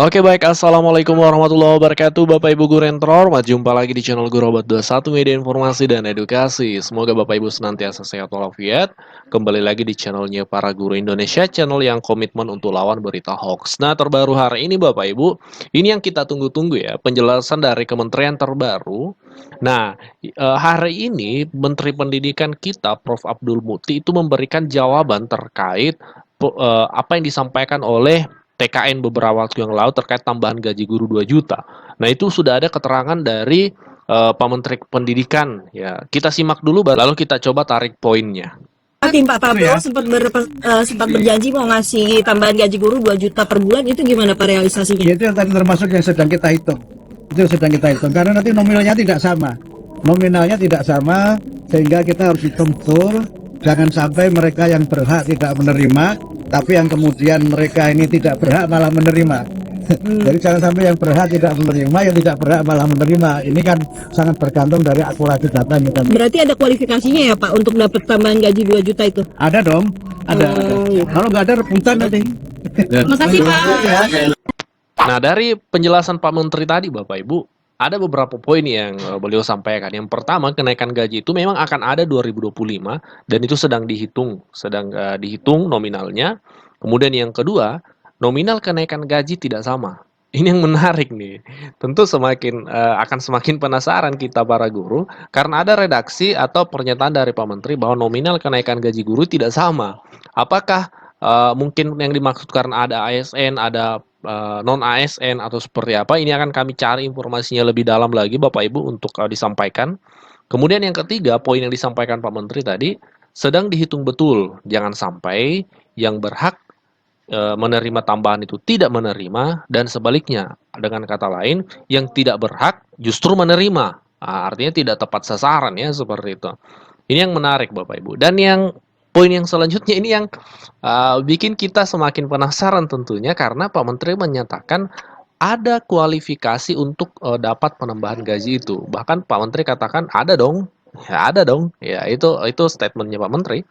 Oke baik, Assalamualaikum warahmatullahi wabarakatuh Bapak Ibu Guru yang terhormat. Jumpa lagi di channel Guru Robot 21 Media Informasi dan Edukasi. Semoga Bapak Ibu senantiasa sehat walafiat. Kembali lagi di channelnya para guru Indonesia, channel yang komitmen untuk lawan berita hoax. Nah, terbaru hari ini Bapak Ibu, ini yang kita tunggu-tunggu ya, penjelasan dari kementerian terbaru. Nah, hari ini Menteri Pendidikan kita Prof. Abdul Muti itu memberikan jawaban terkait apa yang disampaikan oleh TKN beberapa waktu yang lalu terkait tambahan gaji guru 2 juta. Nah, itu sudah ada keterangan dari Pak Menteri Pendidikan ya. Kita simak dulu lalu kita coba tarik poinnya. Tim Pak Prabowo sempat berjanji mau ngasih tambahan gaji guru 2 juta per bulan, itu gimana Pak realisasinya? Ya, itu yang tadi termasuk yang sedang kita hitung. Itu sedang kita hitung karena nanti nominalnya tidak sama. Nominalnya tidak sama sehingga kita harus hitung betul. Jangan sampai mereka yang berhak tidak menerima, tapi yang kemudian mereka ini tidak berhak malah menerima. Jadi jangan sampai yang berhak tidak menerima, yang tidak berhak malah menerima. Ini kan sangat bergantung dari akurasi data yang kita. Berarti ada kualifikasinya ya Pak untuk dapat tambahan gaji 2 juta itu? Ada dong, ada. Kalau nggak ada rebutan nanti. Makasih Pak. Nah, dari penjelasan Pak Menteri tadi Bapak Ibu, ada beberapa poin yang beliau sampaikan. Yang pertama, kenaikan gaji itu memang akan ada 2025 dan itu sedang dihitung nominalnya. Kemudian yang kedua, nominal kenaikan gaji tidak sama. Ini yang menarik nih. Tentu akan semakin penasaran kita para guru karena ada redaksi atau pernyataan dari Pak Menteri bahwa nominal kenaikan gaji guru tidak sama. Apakah mungkin yang dimaksud karena ada ASN, ada non ASN atau seperti apa? Ini akan kami cari informasinya lebih dalam lagi Bapak Ibu untuk disampaikan. Kemudian yang ketiga, poin yang disampaikan Pak Menteri tadi sedang dihitung betul. Jangan sampai yang berhak menerima tambahan itu tidak menerima dan sebaliknya. Dengan kata lain, yang tidak berhak justru menerima. Nah, artinya tidak tepat sasaran ya seperti itu. Ini yang menarik Bapak Ibu. Dan yang poin yang selanjutnya ini yang bikin kita semakin penasaran tentunya karena Pak Menteri menyatakan ada kualifikasi untuk dapat penambahan gaji itu. Bahkan Pak Menteri katakan ada dong. Ya ada dong. Ya itu statementnya Pak Menteri.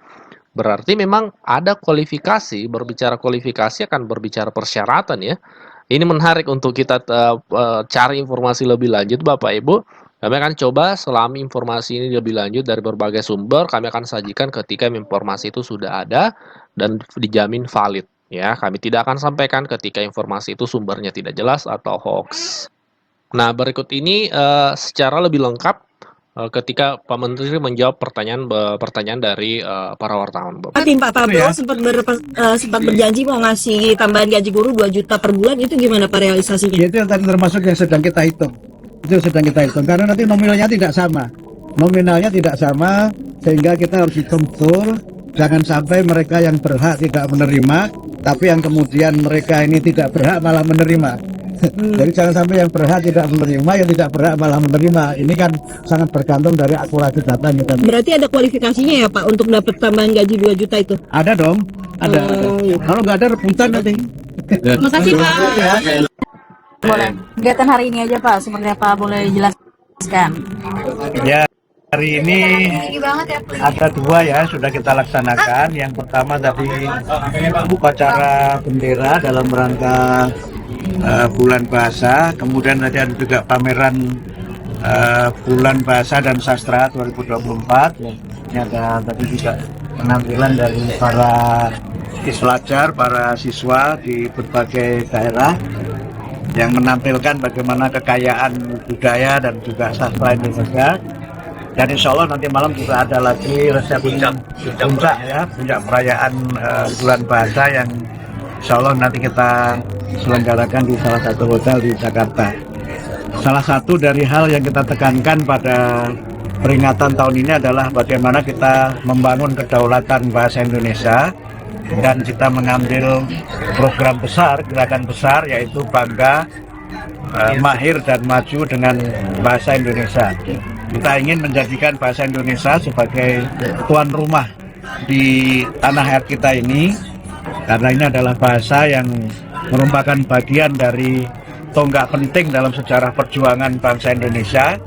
Berarti memang ada kualifikasi, berbicara kualifikasi akan berbicara persyaratan ya. Ini menarik untuk kita cari informasi lebih lanjut Bapak Ibu. Kami akan coba selami informasi ini lebih lanjut dari berbagai sumber, kami akan sajikan ketika informasi itu sudah ada dan dijamin valid. Ya, kami tidak akan sampaikan ketika informasi itu sumbernya tidak jelas atau hoax. Nah, berikut ini secara lebih lengkap ketika Pak Menteri menjawab pertanyaan dari para wartawan. Tim Pak Prabowo sempat berjanji mau ngasih tambahan gaji guru 2 juta per bulan, itu gimana Pak realisasinya? Ya, itu yang tadi termasuk yang sedang kita hitung. Itu sedang kita hitung karena nanti nominalnya tidak sama. Nominalnya tidak sama sehingga kita harus hitung betul. Jangan sampai mereka yang berhak tidak menerima, tapi yang kemudian mereka ini tidak berhak malah menerima. Jadi jangan sampai yang berhak tidak menerima, yang tidak berhak malah menerima. Ini kan sangat bergantung dari akurasi data yang kita. Berarti ada kualifikasinya ya Pak untuk dapat tambahan gaji 2 juta itu? Ada dong, ada. Kalau nggak ada rebutan nanti. Makasih Pak. Boleh. Kegiatan hari ini aja Pak, seperti apa boleh jelaskan? Ya, hari ini ada dua ya sudah kita laksanakan. Yang pertama tadi upacara bendera dalam rangka bulan bahasa. Kemudian tadi ada juga pameran bulan bahasa dan sastra 2024. Ini ada tadi juga penampilan dari para pelajar, para siswa di berbagai daerah yang menampilkan bagaimana kekayaan budaya dan juga sastra Indonesia. Dan insya Allah nanti malam juga ada lagi resepsi puncak ya, puncak perayaan bulan bahasa yang insya Allah nanti kita selenggarakan di salah satu hotel di Jakarta. Salah satu dari hal yang kita tekankan pada peringatan tahun ini adalah bagaimana kita membangun kedaulatan bahasa Indonesia dan kita mengambil program besar, gerakan besar yaitu bangga, mahir dan maju dengan bahasa Indonesia. Kita ingin menjadikan bahasa Indonesia sebagai tuan rumah di tanah air kita ini karena ini adalah bahasa yang merupakan bagian dari tonggak penting dalam sejarah perjuangan bangsa Indonesia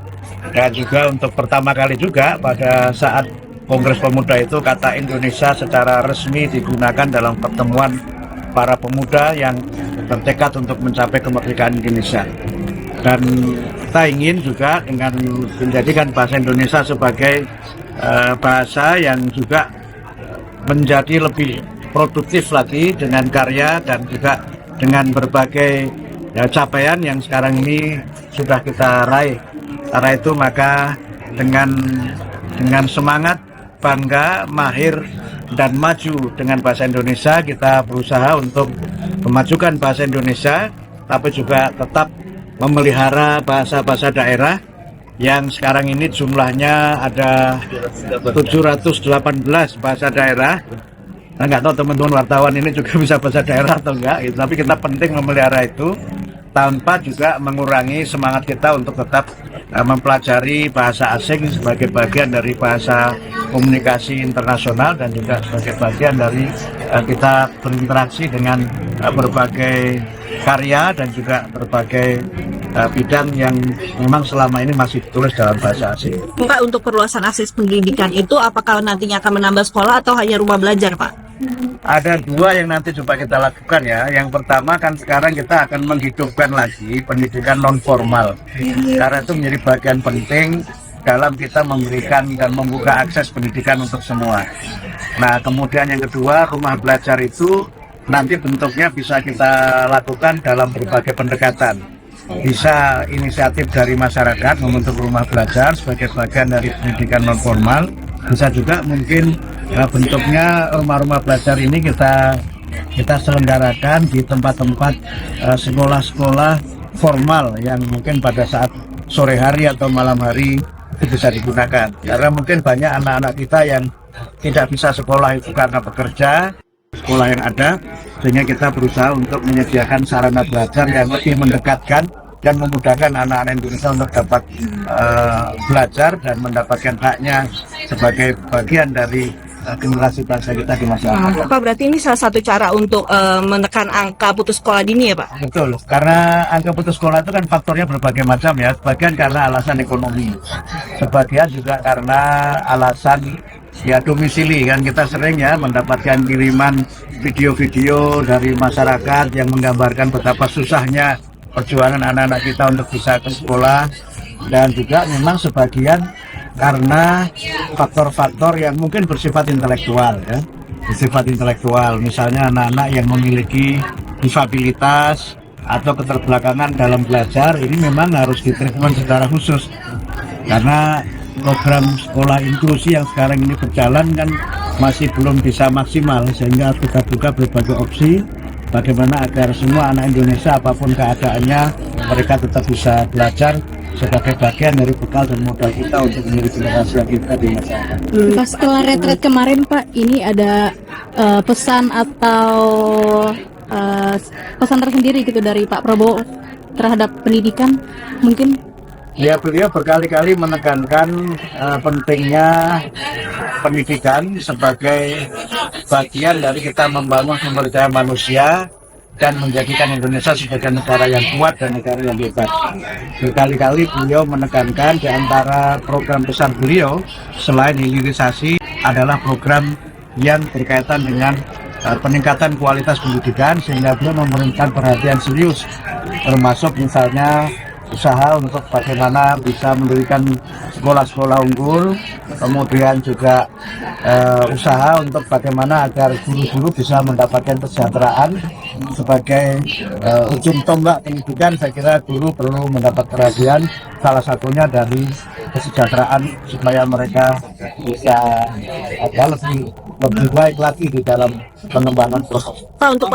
dan juga untuk pertama kali juga pada saat Kongres Pemuda itu kata Indonesia secara resmi digunakan dalam pertemuan para pemuda yang bertekad untuk mencapai kemerdekaan Indonesia. Dan kita ingin juga dengan menjadikan bahasa Indonesia sebagai bahasa yang juga menjadi lebih produktif lagi dengan karya dan juga dengan berbagai capaian yang sekarang ini sudah kita raih. Karena itu maka dengan semangat, bangga, mahir, dan maju dengan bahasa Indonesia, kita berusaha untuk memajukan bahasa Indonesia, tapi juga tetap memelihara bahasa-bahasa daerah yang sekarang ini jumlahnya ada 718 bahasa daerah. Nah, nggak tahu teman-teman wartawan ini juga bisa bahasa daerah atau enggak, gitu. Tapi kita penting memelihara itu tanpa juga mengurangi semangat kita untuk tetap mempelajari bahasa asing sebagai bagian dari bahasa komunikasi internasional dan juga sebagai bagian dari kita berinteraksi dengan berbagai karya dan juga berbagai bidang yang memang selama ini masih ditulis dalam bahasa asing. Pak, untuk perluasan akses pendidikan itu apakah nantinya akan menambah sekolah atau hanya rumah belajar, Pak? Ada dua yang nanti coba kita lakukan ya. Yang pertama kan sekarang kita akan menghidupkan lagi pendidikan non formal. Karena itu menjadi bagian penting dalam kita memberikan dan membuka akses pendidikan untuk semua. Nah, kemudian yang kedua, rumah belajar itu nanti bentuknya bisa kita lakukan dalam berbagai pendekatan. Bisa inisiatif dari masyarakat membentuk rumah belajar sebagai bagian dari pendidikan non formal. Bisa juga mungkin bentuknya rumah-rumah belajar ini kita selenggarakan di tempat-tempat sekolah-sekolah formal yang mungkin pada saat sore hari atau malam hari itu bisa digunakan. Karena mungkin banyak anak-anak kita yang tidak bisa sekolah itu karena bekerja, sekolah yang ada, sehingga kita berusaha untuk menyediakan sarana belajar yang lebih mendekatkan dan memudahkan anak-anak Indonesia untuk dapat belajar dan mendapatkan haknya sebagai bagian dari generasi bangsa kita di masyarakat. Pak, berarti ini salah satu cara untuk menekan angka putus sekolah dini ya, Pak? Betul, karena angka putus sekolah itu kan faktornya berbagai macam ya. Sebagian karena alasan ekonomi, sebagian juga karena alasan ya domisili. Kan kita sering ya mendapatkan kiriman video-video dari masyarakat yang menggambarkan betapa susahnya perjuangan anak-anak kita untuk bisa ke sekolah, dan juga memang sebagian karena faktor-faktor yang mungkin bersifat intelektual ya, bersifat intelektual, misalnya anak-anak yang memiliki disabilitas atau keterbelakangan dalam belajar, ini memang harus ditreatment secara khusus karena program sekolah inklusi yang sekarang ini berjalan kan masih belum bisa maksimal, sehingga kita buka berbagai opsi bagaimana agar semua anak Indonesia apapun keadaannya mereka tetap bisa belajar sebagai bagian dari bekal dan modal kita untuk menjadi generasi yang kita di masyarakat. Pas setelah retret kemarin Pak, ini ada pesan atau pesan tersendiri gitu dari Pak Prabowo terhadap pendidikan mungkin? Ya, beliau berkali-kali menekankan pentingnya pendidikan sebagai bagian dari kita membangun sumber daya manusia dan menjadikan Indonesia sebagai negara yang kuat dan negara yang hebat. Berkali-kali beliau menekankan di antara program besar beliau selain hilirisasi adalah program yang berkaitan dengan peningkatan kualitas pendidikan, sehingga beliau memberikan perhatian serius termasuk misalnya usaha untuk bagaimana bisa mendirikan sekolah-sekolah unggul, kemudian juga usaha untuk bagaimana agar guru-guru bisa mendapatkan kesejahteraan sebagai ujung tombak pendidikan. Saya kira guru perlu mendapat perhatian, salah satunya dari kesejahteraan supaya mereka bisa lebih baik lagi di dalam pengembangan proses. Pak, untuk